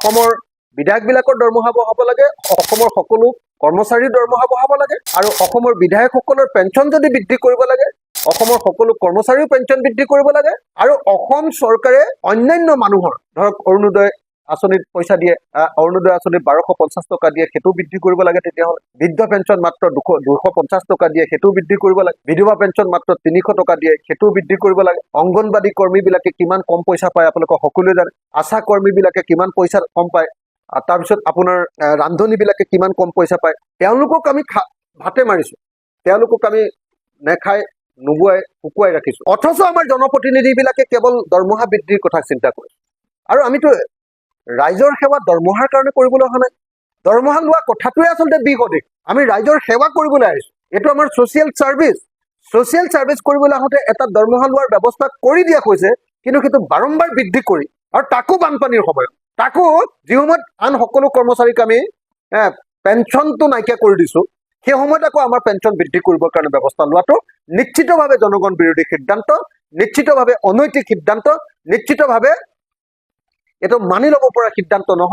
অসমৰ বিধায়কবিলাকৰ দৰমহা বঢ়াব লাগে, অসমৰ সকলো কৰ্মচাৰীৰ দৰমহা বঢ়াব লাগে, আৰু অসমৰ বিধায়কসকলৰ পেঞ্চন যদি বৃদ্ধি কৰিব লাগে, অসমৰ সকলো কৰ্মচাৰীৰ পেঞ্চন বৃদ্ধি কৰিব লাগে, আৰু অসম চৰকাৰে অন্যান্য মানুহৰ ধৰক অৰুণোদয় আঁচনিত পইচা দিয়ে, অৰুণোদয় আঁচনিত 1250 টকা দিয়ে, সেইটো বৃদ্ধি কৰিব লাগে। তেতিয়াহ'লে বৃদ্ধ পেঞ্চন মাত্ৰ 250 টকা দিয়ে, সেইটো বৃদ্ধি কৰিব লাগে। বিধৱা পেঞ্চন মাত্ৰ 300 টকা দিয়ে, সেইটো বৃদ্ধি কৰিব লাগে। অংগনবাদী কৰ্মীবিলাকে কিমান কম পইচা পায় আপোনালোকে সকলোৱে জানে। আশা কৰ্মীবিলাকে কিমান পইচা কম পায়, তাৰপিছত আপোনাৰ ৰান্ধনীবিলাকে কিমান কম পইচা পায়। তেওঁলোকক আমি ভাতে মাৰিছো, তেওঁলোকক আমি নেখাই নুবুৱাই শুকুৱাই ৰাখিছো, অথচ আমাৰ জনপ্ৰতিনিধিবিলাকে কেৱল দৰমহা বৃদ্ধিৰ কথা চিন্তা কৰে। আৰু আমিতো ৰাইজৰ সেৱা দৰমহাৰ কাৰণে কৰিবলৈ অহা নাই। দৰমহা লোৱা কথাটোৱে আচলতে বিষ অধিক। আমি ৰাইজৰ সেৱা কৰিবলৈ আহিছো, এইটো আমাৰ ছ'চিয়েল ছাৰ্ভিচ। ছ'চিয়েল ছাৰ্ভিচ কৰিবলৈ আহোঁতে এটা দৰমহা লোৱাৰ ব্যৱস্থা কৰি দিয়া হৈছে, কিন্তু সেইটো বাৰম্বাৰ বৃদ্ধি কৰি, আৰু তাকো বানপানীৰ সময়ত, তাকো যি সময়ত আন সকলো কৰ্মচাৰীক আমি পেঞ্চনটো নাইকিয়া কৰি দিছো, সেই সময়ত আকৌ আমাৰ পেঞ্চন বৃদ্ধি কৰিবৰ কাৰণে ব্যৱস্থা লোৱাটো নিশ্চিতভাৱে জনগণ বিৰোধী সিদ্ধান্ত, নিশ্চিতভাৱে অনৈতিক সিদ্ধান্ত, নিশ্চিতভাৱে এইটো মানি ল'ব পৰা সিদ্ধান্ত নহয়।